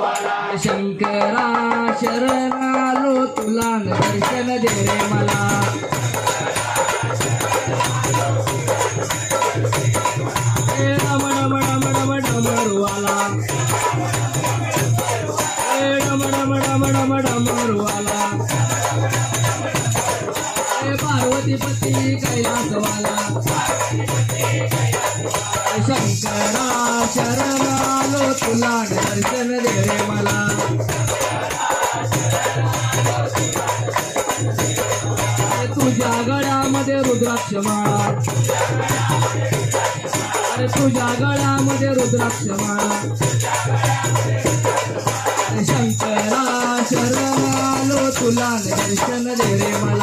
शंकरा शरणालो तुला दर्शन दे रे मला डम डम डम डम डमरुवाला डम डम डम डम डमरुवाला पार्वती पती कैलासवाला शंकरा शरणालो तुला दर्शन दे रे मला तुझ्या गळ्यामध्ये रुद्राक्ष माळा अरे तुझ्या गळ्यामध्ये रुद्राक्ष माळा शंकरा शरणालो तुला दर्शन दे रे मला